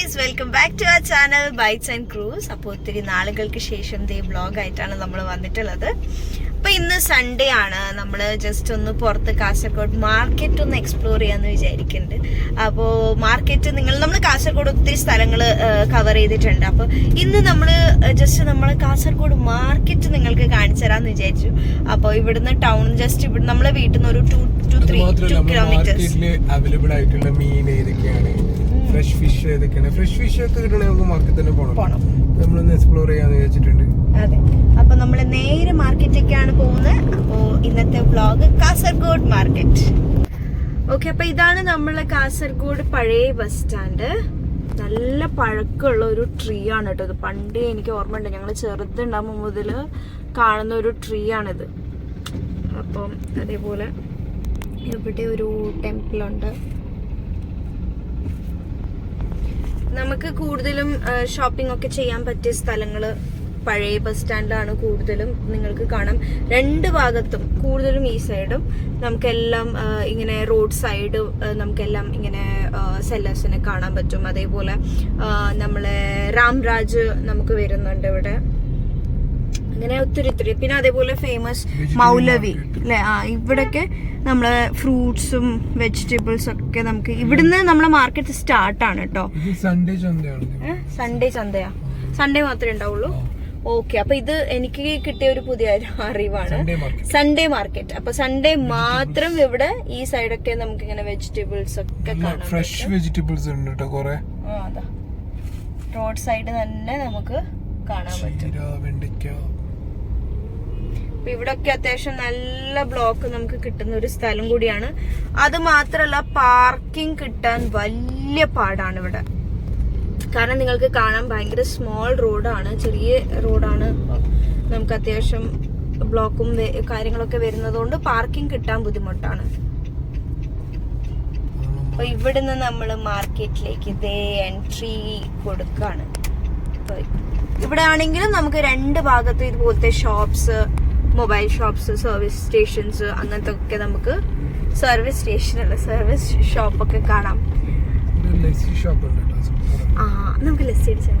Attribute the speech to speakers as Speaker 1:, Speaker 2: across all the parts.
Speaker 1: Guys, welcome back to our channel Bites and Cruise. അപ്പോൾ ഒത്തിരി നാളുകൾക്ക് ശേഷം ദേ വ്ളോഗായിട്ടാണ് നമ്മൾ വന്നിട്ടുള്ളത്. അപ്പോൾ ഇന്ന് സൺഡേ ആണ്. നമ്മൾ ജസ്റ്റ് ഒന്ന് പുറത്ത് കാസർഗോഡ് മാർക്കറ്റ് ഒന്ന് എക്സ്പ്ലോർ ചെയ്യാമെന്ന് വിചാരിക്കുന്നുണ്ട്. അപ്പോൾ മാർക്കറ്റ് നമ്മൾ കാസർഗോഡ് ഒത്തിരി സ്ഥലങ്ങൾ കവർ ചെയ്തിട്ടുണ്ട്. അപ്പോൾ ഇന്ന് നമ്മൾ കാസർഗോഡ് മാർക്കറ്റ് നിങ്ങൾക്ക് കാണിച്ചു തരാമെന്ന് വിചാരിച്ചു. അപ്പോൾ ഇവിടുന്ന് ടൗൺ ജസ്റ്റ് ഇവിടെ നമ്മളെ വീട്ടിൽ നിന്ന് ഒരു 2 കിലോമീറ്റേഴ്സ്
Speaker 2: അവൈലബിൾ ആയിട്ടുള്ള മീൻ ഏതൊക്കെയാണ്, ഫ്രഷ് ഫിഷ് ഏതൊക്കെയാണ്, ഫ്രഷ് ഫിഷ് ഒക്കെ കിട്ടണമെങ്കിൽ നമുക്ക് മാർക്കറ്റിൽ തന്നെ പോകണം. നമ്മളൊന്ന് എക്സ്പ്ലോർ ചെയ്യാന്ന് വെച്ചിട്ടുണ്ട്.
Speaker 1: അതെ, അപ്പൊ നമ്മള് നേരെ മാർക്കറ്റിലേക്കാണ് പോകുന്നത്. അപ്പോ ഇന്നത്തെ വ്ളോഗ് കാസർഗോഡ് മാർക്കറ്റ്. ഓക്കെ, അപ്പൊ ഇതാണ് നമ്മളെ കാസർഗോഡ് പഴയ ബസ് സ്റ്റാൻഡ്. നല്ല പഴക്കമുള്ള ഒരു ട്രീ ആണ് കേട്ടോ ഇത്. പണ്ട് എനിക്ക് ഓർമ്മയുണ്ട്, ഞങ്ങൾ ചെറുതുണ്ടാകുമ്പോൾ മുതൽ കാണുന്ന ഒരു ട്രീ ആണിത്. അപ്പം അതേപോലെ ഇവിടെ ഒരു ടെമ്പിൾ ഉണ്ട്. നമുക്ക് കൂടുതലും ഷോപ്പിംഗ് ഒക്കെ ചെയ്യാൻ പറ്റിയ സ്ഥലങ്ങള് പഴയ ബസ് സ്റ്റാൻഡിലാണ് കൂടുതലും. നിങ്ങൾക്ക് കാണാം രണ്ട് ഭാഗത്തും, കൂടുതലും ഈ സൈഡും നമുക്കെല്ലാം ഇങ്ങനെ റോഡ് സൈഡ് നമുക്കെല്ലാം ഇങ്ങനെ സെല്ലേഴ്സിനെ കാണാൻ പറ്റും. അതേപോലെ നമ്മളെ രാംരാജ് നമുക്ക് വരുന്നുണ്ട് ഇവിടെ. അങ്ങനെ ഒത്തിരി. പിന്നെ അതേപോലെ ഫേമസ് മൗലവി അല്ലെ, ഇവിടൊക്കെ നമ്മളെ ഫ്രൂട്ട്സും വെജിറ്റബിൾസും ഒക്കെ നമുക്ക് ഇവിടുന്ന് നമ്മളെ മാർക്കറ്റ് സ്റ്റാർട്ടാണ് കേട്ടോ. സൺഡേ ചന്തയാ? സൺഡേ മാത്രമേ ഉണ്ടാവുള്ളൂ. ഓക്കെ, അപ്പൊ ഇത് എനിക്ക് കിട്ടിയ ഒരു പുതിയ അറിവാണ്, സൺഡേ മാർക്കറ്റ്. അപ്പൊ സൺഡേ മാത്രം ഇവിടെ ഈ സൈഡൊക്കെ നമുക്ക് ഇങ്ങനെ വെജിറ്റബിൾസ് ഒക്കെ കാണാം.
Speaker 2: ഫ്രഷ് വെജിറ്റബിൾസ് ഉണ്ട് കേട്ടോ കുറെ.
Speaker 1: അതാ റോഡ് സൈഡ് തന്നെ നമുക്ക് കാണാൻ പറ്റും. അപ്പൊ ഇവിടൊക്കെ അത്യാവശ്യം നല്ല ബ്ലോക്ക് നമുക്ക് കിട്ടുന്ന ഒരു സ്ഥലം കൂടിയാണ്. അത് മാത്രല്ല പാർക്കിംഗ് കിട്ടാൻ വലിയ പാടാണ് ഇവിടെ. കാരണം നിങ്ങൾക്ക് കാണാൻ ഭയങ്കര സ്മോൾ റോഡാണ്, ചെറിയ റോഡാണ്. നമുക്ക് അത്യാവശ്യം ബ്ലോക്കും കാര്യങ്ങളൊക്കെ വരുന്നതുകൊണ്ട് പാർക്കിംഗ് കിട്ടാൻ ബുദ്ധിമുട്ടാണ്. അപ്പൊ ഇവിടുന്ന് നമ്മൾ മാർക്കറ്റിലേക്ക് ഇതേ എൻട്രി കൊടുക്കാണ്. ഇവിടെ ആണെങ്കിലും നമുക്ക് രണ്ട് ഭാഗത്ത് ഇതുപോലത്തെ shops, mobile shops, service stations, അങ്ങനത്തെ ഒക്കെ നമുക്ക് സർവീസ് ഷോപ്പൊക്കെ കാണാം. നമുക്ക് ലസ്സി അടിച്ചാൽ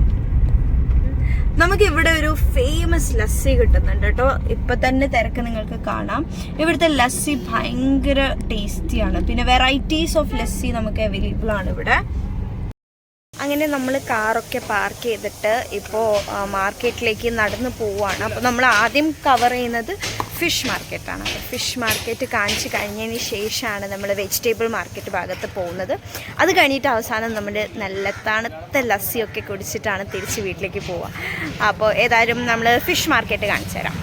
Speaker 1: നമുക്ക് ഇവിടെ ഒരു ഫേമസ് ലസ്സി കിട്ടുന്നുണ്ട് കേട്ടോ. ഇപ്പൊ തന്നെ തിരക്ക് നിങ്ങൾക്ക് കാണാം. ഇവിടുത്തെ ലസ്സി ഭയങ്കര ടേസ്റ്റിയാണ്. പിന്നെ വെറൈറ്റീസ് ഓഫ് ലസ്സി നമുക്ക് അവൈലബിൾ ആണ് ഇവിടെ. അങ്ങനെ നമ്മൾ കാറൊക്കെ പാർക്ക് ചെയ്തിട്ട് ഇപ്പോൾ മാർക്കറ്റിലേക്ക് നടന്നു പോവുകയാണ്. അപ്പോൾ നമ്മൾ ആദ്യം കവർ ചെയ്യുന്നത് ഫിഷ് മാർക്കറ്റാണ്. അപ്പോൾ ഫിഷ് മാർക്കറ്റ് കാണിച്ച് കഴിഞ്ഞതിന് ശേഷമാണ് നമ്മൾ വെജിറ്റബിൾ മാർക്കറ്റ് ഭാഗത്ത് പോകുന്നത്. അത് കഴിഞ്ഞിട്ട് അവസാനം നമ്മൾ നല്ല തണുത്ത ലസ്സിയൊക്കെ കുടിച്ചിട്ടാണ് തിരിച്ച് വീട്ടിലേക്ക് പോവുക. അപ്പോൾ ഏതായാലും നമ്മൾ ഫിഷ് മാർക്കറ്റ് കാണിച്ചു തരാം.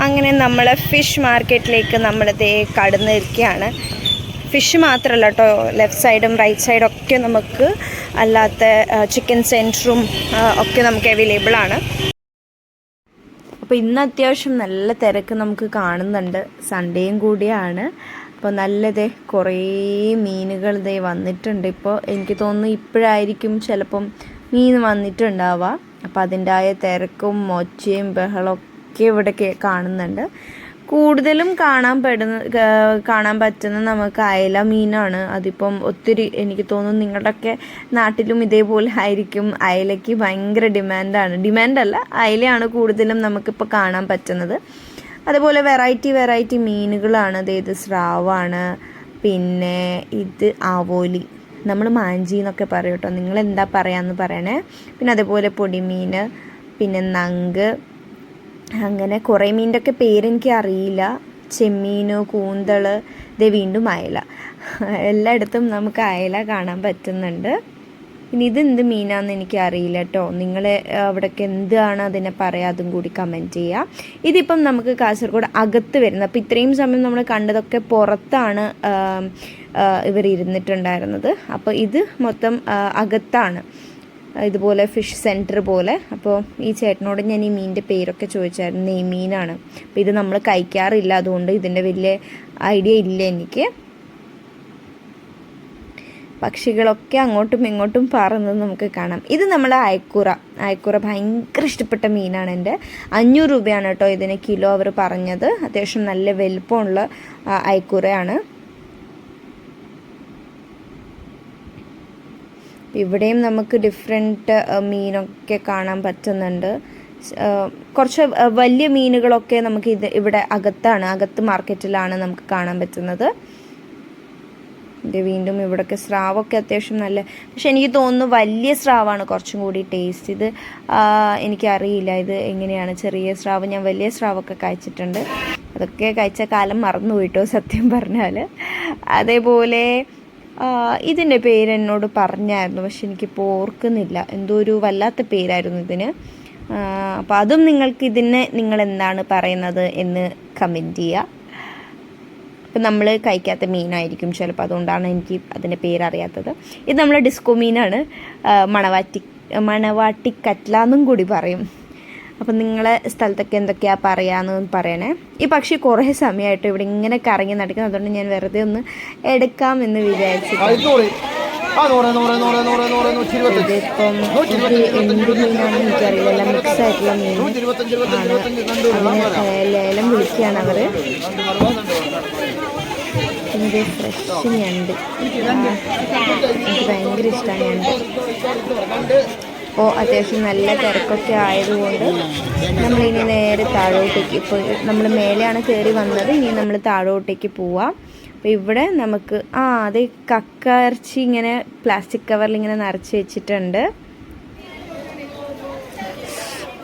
Speaker 1: അങ്ങനെ നമ്മൾ ഫിഷ് മാർക്കറ്റിലേക്ക് നമ്മളിതേ കടന്നിരിക്കുകയാണ്. ഫിഷ് മാത്രമല്ല കേട്ടോ, ലെഫ്റ്റ് സൈഡും റൈറ്റ് സൈഡും ഒക്കെ നമുക്ക് അല്ലാത്ത ചിക്കൻ സെൻറ്ററും ഒക്കെ നമുക്ക് അവൈലബിൾ ആണ്. അപ്പോൾ ഇന്ന് അത്യാവശ്യം നല്ല തിരക്ക് നമുക്ക് കാണുന്നുണ്ട്. സൺഡേയും കൂടിയാണ്. അപ്പോൾ നല്ലതേ കുറേ മീനുകൾ ഇതേ വന്നിട്ടുണ്ട്. ഇപ്പോൾ എനിക്ക് തോന്നുന്നു ഇപ്പോഴായിരിക്കും ചിലപ്പം മീൻ വന്നിട്ടുണ്ടാവുക. അപ്പോൾ അതിൻ്റെതായ തിരക്കും ഒച്ചയും ബഹളമൊക്കെ ഇവിടെ കാണുന്നുണ്ട്. കൂടുതലും കാണാൻ പറ്റുന്ന നമുക്ക് അയല മീനാണ്. അതിപ്പം ഒത്തിരി, എനിക്ക് തോന്നുന്നു നിങ്ങളുടെയൊക്കെ നാട്ടിലും ഇതേപോലെ ആയിരിക്കും. അയലയ്ക്ക് ഭയങ്കര ഡിമാൻഡല്ല, അയലയാണ് കൂടുതലും നമുക്കിപ്പോൾ കാണാൻ പറ്റുന്നത്. അതുപോലെ വെറൈറ്റി മീനുകളാണ്. ഇത് സ്രാവാണ്, പിന്നെ ഇത് ആവോലി, നമ്മൾ മാഞ്ചി എന്നൊക്കെ പറയും കേട്ടോ. നിങ്ങൾ എന്താ പറയാന്ന് പറയണേ. പിന്നെ അതേപോലെ പൊടിമീൻ, പിന്നെ നങ്ക്, അങ്ങനെ കുറേ മീനിൻ്റെ ഒക്കെ പേരെനിക്ക് അറിയില്ല. ചെമ്മീന്, കൂന്തൾ, ഇതേ വീണ്ടും അയല. എല്ലായിടത്തും നമുക്ക് അയല കാണാൻ പറ്റുന്നുണ്ട്. ഇനി ഇതെന്ത് മീനാണെന്ന് എനിക്ക് അറിയില്ല കേട്ടോ. നിങ്ങൾ അവിടെയൊക്കെ എന്താണ് അതിനെ പറയുക, അതും കൂടി കമൻറ്റ് ചെയ്യുക. ഇതിപ്പം നമുക്ക് കാസർഗോഡ് അകത്ത് വരുന്നത്. അപ്പോൾ ഇത്രയും സമയം നമ്മൾ കണ്ടതൊക്കെ പുറത്താണ് ഇവർ ഇരുന്നിട്ടുണ്ടായിരുന്നത്. അപ്പോൾ ഇത് മൊത്തം അകത്താണ്, ഇതുപോലെ ഫിഷ് സെൻറ്റർ പോലെ. അപ്പോൾ ഈ ചേട്ടനോട് ഞാൻ ഈ മീനിൻ്റെ പേരൊക്കെ ചോദിച്ചായിരുന്നു. നെയ്മീനാണ്. അപ്പോൾ ഇത് നമ്മൾ കഴിക്കാറില്ല, അതുകൊണ്ട് ഇതിൻ്റെ വലിയ ഐഡിയ ഇല്ല എനിക്ക്. പക്ഷികളൊക്കെ അങ്ങോട്ടും ഇങ്ങോട്ടും പറന്നത് നമുക്ക് കാണാം. ഇത് നമ്മൾ അയക്കൂറ ഭയങ്കര ഇഷ്ടപ്പെട്ട മീനാണ് എൻ്റെ. 500 രൂപയാണ് കേട്ടോ ഇതിന് കിലോ അവർ പറഞ്ഞത്. അത്യാവശ്യം നല്ല വലുപ്പമുള്ള അയക്കൂറയാണ്. ഇവിടെയും നമുക്ക് ഡിഫറെൻറ്റ് മീനൊക്കെ കാണാൻ പറ്റുന്നുണ്ട്. കുറച്ച് വലിയ മീനുകളൊക്കെ നമുക്ക് ഇവിടെ അകത്ത് മാർക്കറ്റിലാണ് നമുക്ക് കാണാൻ പറ്റുന്നത്. ഇത് വീണ്ടും ഇവിടെയൊക്കെ സ്രാവൊക്കെ അത്യാവശ്യം നല്ല, പക്ഷെ എനിക്ക് തോന്നുന്നു വലിയ സ്രാവാണ് കുറച്ചും കൂടി ടേസ്റ്റ്. ഇത് എനിക്കറിയില്ല ഇത് എങ്ങനെയാണ്. ചെറിയ സ്രാവ്, ഞാൻ വലിയ സ്രാവൊക്കെ കഴിച്ചിട്ടുണ്ട്. അതൊക്കെ കഴിച്ച കാലം മറന്നു പോയിട്ടോ സത്യം പറഞ്ഞാൽ. അതേപോലെ ഇതിൻ്റെ പേര് എന്നോട് പറഞ്ഞായിരുന്നു, പക്ഷെ എനിക്കിപ്പോൾ ഓർക്കുന്നില്ല. എന്തോ ഒരു വല്ലാത്ത പേരായിരുന്നു ഇതിന്. അപ്പോൾ അതും നിങ്ങൾ എന്താണ് പറയുന്നത് എന്ന് കമൻറ്റ് ചെയ്യുക. ഇപ്പം നമ്മൾ കഴിക്കാത്ത മീനായിരിക്കും ചിലപ്പോൾ, അതുകൊണ്ടാണ് എനിക്ക് അതിൻ്റെ പേരറിയാത്തത്. ഇത് നമ്മൾ ഡിസ്കോ മീനാണ്, മണവാട്ടി കറ്റ്ല എന്നും കൂടി പറയും. അപ്പം നിങ്ങളെ സ്ഥലത്തൊക്കെ എന്തൊക്കെയാണ് പറയാമെന്ന് പറയണേ. ഈ പക്ഷി കുറേ സമയമായിട്ട് ഇവിടെ ഇങ്ങനെ കറങ്ങി നടക്കുന്നത്, അതുകൊണ്ട് ഞാൻ വെറുതെ ഒന്ന് എടുക്കാമെന്ന് വിചാരിച്ചിട്ടുണ്ട്. ഇതിപ്പം എന്ത് മീനാണെന്ന് എനിക്കറിയില്ല, എല്ലാം മിക്സ് ആയിട്ടുള്ള മീൻ ആണ്. ലേലം വിളിക്കുകയാണ് അവർ. പിന്നെ ഫ്രഷ് ഞണ്ട്, എനിക്ക് ഭയങ്കര ഇഷ്ടമാണ് ഞണ്ട്. അപ്പോൾ അത്യാവശ്യം നല്ല തിരക്കൊക്കെ ആയതുകൊണ്ട് നമ്മളിനി നേരെ താഴോട്ടേക്ക്, ഇപ്പോൾ നമ്മൾ മേലെയാണ് കയറി വന്നത്, ഇനി നമ്മൾ താഴോട്ടേക്ക് പോവാം. അപ്പോൾ ഇവിടെ നമുക്ക് അത് കക്ക ഇറച്ചി ഇങ്ങനെ പ്ലാസ്റ്റിക് കവറിൽ ഇങ്ങനെ നിറച്ച് വെച്ചിട്ടുണ്ട്.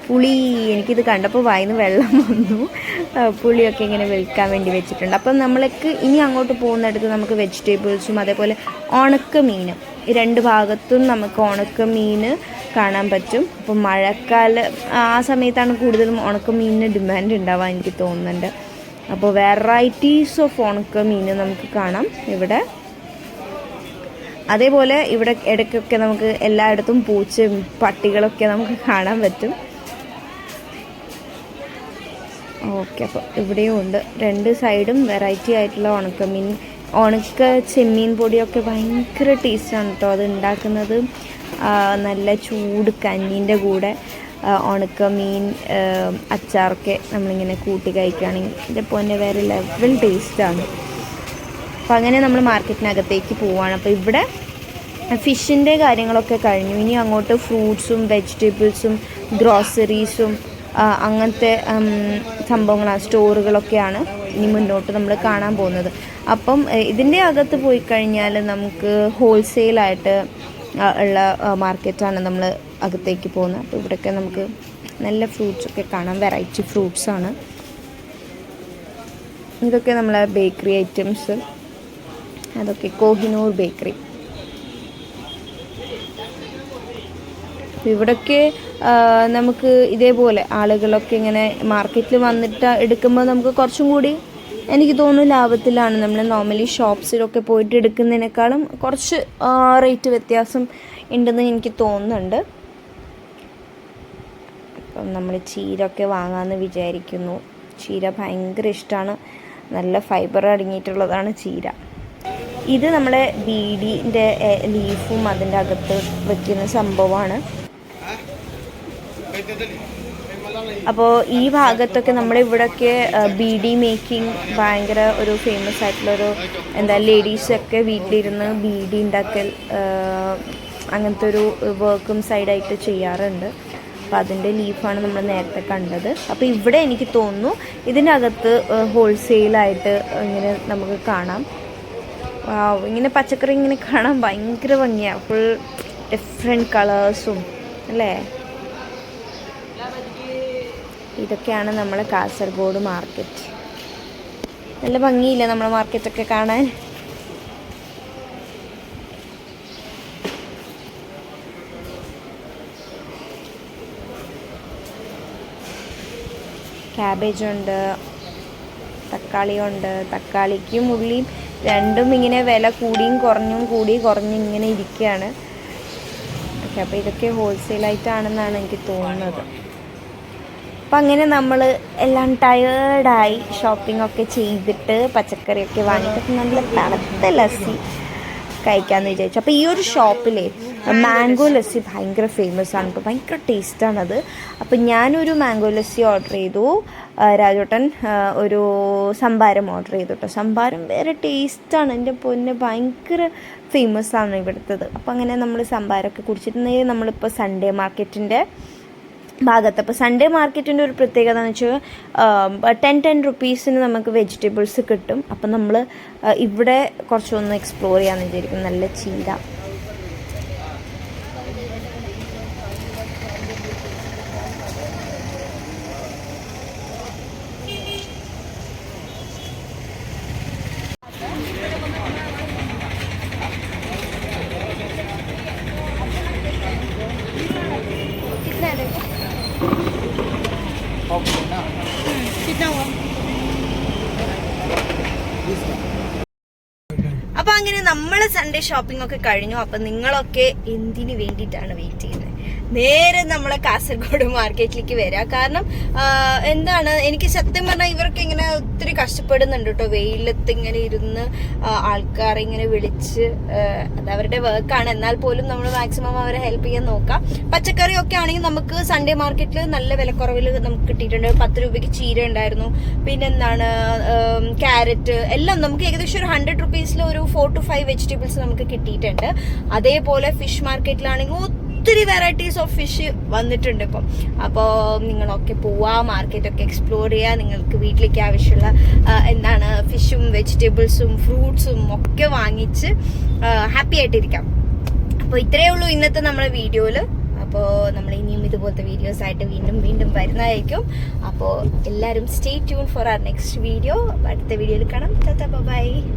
Speaker 1: പുളി, എനിക്കിത് കണ്ടപ്പോൾ വായിന്ന് വെള്ളം വന്നു. പുളിയൊക്കെ ഇങ്ങനെ വിൽക്കാൻ വേണ്ടി വെച്ചിട്ടുണ്ട്. അപ്പം നമ്മൾക്ക് ഇനി അങ്ങോട്ട് പോകുന്നിടത്ത് നമുക്ക് വെജിറ്റബിൾസും അതേപോലെ ഉണക്കമീനും, ഈ രണ്ട് ഭാഗത്തും നമുക്ക് ഉണക്കമീൻ കാണാൻ പറ്റും. അപ്പം മഴക്കാലം ആ സമയത്താണ് കൂടുതലും ഉണക്കമീനിന് ഡിമാൻഡ് ഉണ്ടാവാൻ എനിക്ക് തോന്നുന്നുണ്ട്. അപ്പോൾ വെറൈറ്റീസ് ഓഫ് ഉണക്കമീൻ നമുക്ക് കാണാം ഇവിടെ. അതേപോലെ ഇവിടെ ഇടയ്ക്കൊക്കെ നമുക്ക് എല്ലായിടത്തും പൂച്ചയും പട്ടികളൊക്കെ നമുക്ക് കാണാൻ പറ്റും. ഓക്കെ, അപ്പോൾ ഇവിടെയും ഉണ്ട് രണ്ട് സൈഡും വെറൈറ്റി ആയിട്ടുള്ള ഉണക്കമീൻ. ഉണക്ക ചെമ്മീൻ പൊടിയൊക്കെ ഭയങ്കര ടേസ്റ്റാണ് കേട്ടോ. അത് ഉണ്ടാക്കുന്നത് നല്ല ചൂട് കഞ്ഞീൻ്റെ കൂടെ ഉണക്കമീൻ അച്ചാറൊക്കെ നമ്മളിങ്ങനെ കൂട്ടി കഴിക്കുകയാണെങ്കിൽ ഇതിപ്പോൾ തന്നെ വേറെ ലെവൽ ടേസ്റ്റാണ്. അപ്പോൾ അങ്ങനെ നമ്മൾ മാർക്കറ്റിനകത്തേക്ക് പോവുകയാണ്. അപ്പോൾ ഇവിടെ ഫിഷിൻ്റെ കാര്യങ്ങളൊക്കെ കഴിഞ്ഞു. ഇനി അങ്ങോട്ട് ഫ്രൂട്ട്സും വെജിറ്റബിൾസും ഗ്രോസറീസും അങ്ങനത്തെ സംഭവങ്ങളാണ്, സ്റ്റോറുകളൊക്കെയാണ് ഇനി മുന്നോട്ട് നമ്മൾ കാണാൻ പോകുന്നത്. അപ്പം ഇതിൻ്റെ അകത്ത് പോയി കഴിഞ്ഞാൽ നമുക്ക് ഹോൾസെയിലായിട്ട് ഉള്ള മാർക്കറ്റാണ് നമ്മൾ അകത്തേക്ക് പോകുന്നത്. അപ്പോൾ ഇവിടെയൊക്കെ നമുക്ക് നല്ല ഫ്രൂട്ട്സൊക്കെ കാണാം, വെറൈറ്റി ഫ്രൂട്ട്സാണ്. ഇതൊക്കെ നമ്മളെ ബേക്കറി ഐറ്റംസ്, അതൊക്കെ കോഹിനൂർ ബേക്കറി. ഇവിടൊക്കെ നമുക്ക് ഇതേപോലെ ആളുകളൊക്കെ ഇങ്ങനെ മാർക്കറ്റിൽ വന്നിട്ട് എടുക്കുമ്പോൾ നമുക്ക് കുറച്ചും കൂടി എനിക്ക് തോന്നുന്നു ലാഭത്തിലാണ്. നമ്മൾ നോർമലി ഷോപ്സിലൊക്കെ പോയിട്ട് എടുക്കുന്നതിനേക്കാളും കുറച്ച് റേറ്റ് വ്യത്യാസം ഉണ്ടെന്ന് എനിക്ക് തോന്നുന്നുണ്ട്. അപ്പം നമ്മൾ ചീരയൊക്കെ വാങ്ങാമെന്ന് വിചാരിക്കുന്നു. ചീര ഭയങ്കര ഇഷ്ടമാണ്, നല്ല ഫൈബർ അടങ്ങിയിട്ടുള്ളതാണ് ചീര. ഇത് നമ്മളെ ബീഡിൻ്റെ ലീഫും അതിൻ്റെ അകത്ത് വയ്ക്കുന്ന സംഭവമാണ്. അപ്പോൾ ഈ ഭാഗത്തൊക്കെ നമ്മുടെ ഇവിടെയൊക്കെ ബീഡി മേക്കിംഗ് ഭയങ്കര ഒരു ഫേമസ് ആയിട്ടുള്ളൊരു ലേഡീസൊക്കെ വീട്ടിലിരുന്ന് ബീഡി ഉണ്ടാക്കൽ അങ്ങനത്തെ ഒരു വർക്കും സൈഡായിട്ട് ചെയ്യാറുണ്ട്. അപ്പോൾ അതിൻ്റെ ലീഫാണ് നമ്മൾ നേരത്തെ കണ്ടത്. അപ്പോൾ ഇവിടെ എനിക്ക് തോന്നുന്നു ഇതിൻ്റെ അകത്ത് ഹോൾസെയിലായിട്ട് ഇങ്ങനെ നമുക്ക് കാണാം. ഇങ്ങനെ പച്ചക്കറി ഇങ്ങനെ കാണാൻ ഭയങ്കര ഭംഗിയാണ്, ഫുൾ ഡിഫറെൻറ്റ് കളേഴ്സും അല്ലേ. ഇതൊക്കെയാണ് നമ്മളെ കാസർഗോഡ് മാർക്കറ്റ്. നല്ല ഭംഗിയില്ല നമ്മളെ മാർക്കറ്റൊക്കെ കാണാൻ. ക്യാബേജ് ഉണ്ട്, തക്കാളിയുണ്ട്. തക്കാളിക്കും ഉള്ളിയും രണ്ടും ഇങ്ങനെ വില കൂടിയും കുറഞ്ഞും ഇങ്ങനെ ഇരിക്കുകയാണ്. ഓക്കെ, അപ്പോൾ ഇതൊക്കെ ഹോൾസെയിലായിട്ടാണെന്നാണ് എനിക്ക് തോന്നുന്നത്. അപ്പം അങ്ങനെ നമ്മൾ എല്ലാം ടയേർഡായി ഷോപ്പിംഗ് ഒക്കെ ചെയ്തിട്ട് പച്ചക്കറിയൊക്കെ വാങ്ങിയിട്ട് നല്ല തണുത്ത ലസ്സി കഴിക്കാമെന്ന് വിചാരിച്ചു. അപ്പോൾ ഈ ഒരു ഷോപ്പിലെ മാംഗോ ലസ്സി ഭയങ്കര ഫേമസ് ആണ് കേട്ടോ, ഭയങ്കര ടേസ്റ്റാണത്. അപ്പം ഞാനൊരു മാംഗോ ലസ്സി ഓർഡർ ചെയ്തു, രാജോട്ടൻ ഒരു സംഭാരം ഓർഡർ ചെയ്തു കേട്ടോ. സംഭാരം വേറെ ടേസ്റ്റാണ്, എൻ്റെ പൊന്നെ ഭയങ്കര ഫേമസ് ആണ് ഇവിടുത്തത്. അപ്പോൾ അങ്ങനെ നമ്മൾ സംഭാരമൊക്കെ കുടിച്ചിട്ടുണ്ടെങ്കിൽ നമ്മളിപ്പോൾ സൺഡേ മാർക്കറ്റിൻ്റെ ഭാഗത്ത്. അപ്പോൾ സൺഡേ മാർക്കറ്റിൻ്റെ ഒരു പ്രത്യേകത എന്ന് വെച്ചാൽ 10 റുപ്പീസിന് നമുക്ക് വെജിറ്റബിൾസ് കിട്ടും. അപ്പം നമ്മൾ ഇവിടെ കുറച്ചൊന്ന് എക്സ്പ്ലോർ ചെയ്യാമെന്ന് വിചാരിക്കും. നല്ല ചീര, അപ്പൊ അങ്ങനെ നമ്മള് സൺഡേ ഷോപ്പിംഗ് ഒക്കെ കഴിഞ്ഞു. അപ്പൊ നിങ്ങളൊക്കെ എന്തിനു വേണ്ടിയിട്ടാണ് വെയിറ്റ് ചെയ്യുന്നത്? നേരെ നമ്മളെ കാസർഗോഡ് മാർക്കറ്റിലേക്ക് വരിക. കാരണം എന്താണ്, എനിക്ക് സത്യം പറഞ്ഞാൽ ഇവർക്ക് ഇങ്ങനെ ഒത്തിരി കഷ്ടപ്പെടുന്നുണ്ട് കേട്ടോ, വെയിലത്ത് ഇങ്ങനെ ഇരുന്ന് ആൾക്കാരെ ഇങ്ങനെ വിളിച്ച്, അത് അവരുടെ വർക്കാണ്. എന്നാൽ പോലും നമ്മൾ മാക്സിമം അവരെ ഹെൽപ്പ് ചെയ്യാൻ നോക്കാം. പച്ചക്കറിയൊക്കെ ആണെങ്കിൽ നമുക്ക് സൺഡേ മാർക്കറ്റിൽ നല്ല വിലക്കുറവിൽ നമുക്ക് കിട്ടിയിട്ടുണ്ട്. 10 രൂപയ്ക്ക് ചീര ഉണ്ടായിരുന്നു, പിന്നെ എന്താണ് ക്യാരറ്റ് എല്ലാം നമുക്ക് ഏകദേശം ഒരു 100 റുപ്പീസിൽ ഒരു 4 to 5 വെജിറ്റബിൾസ് നമുക്ക് കിട്ടിയിട്ടുണ്ട്. അതേപോലെ ഫിഷ് മാർക്കറ്റിലാണെങ്കിൽ ഒത്തിരി വെറൈറ്റീസ് ഓഫ് ഫിഷ് വന്നിട്ടുണ്ട് ഇപ്പം. അപ്പോൾ നിങ്ങളൊക്കെ പോവുക, മാർക്കറ്റൊക്കെ എക്സ്പ്ലോർ ചെയ്യുക, നിങ്ങൾക്ക് വീട്ടിലേക്ക് ആവശ്യമുള്ള എന്താണ് ഫിഷും വെജിറ്റബിൾസും ഫ്രൂട്ട്സും ഒക്കെ വാങ്ങിച്ച് ഹാപ്പി ആയിട്ടിരിക്കാം. അപ്പോൾ ഇത്രയേ ഉള്ളൂ ഇന്നത്തെ നമ്മുടെ വീഡിയോയിൽ. അപ്പോൾ നമ്മൾ ഇനിയും ഇതുപോലത്തെ വീഡിയോസ് ആയിട്ട് വീണ്ടും വരുന്നതായിരിക്കും. അപ്പോൾ എല്ലാവരും stay tune for our next video. അടുത്ത വീഡിയോയിൽ കാണാം. ബൈ.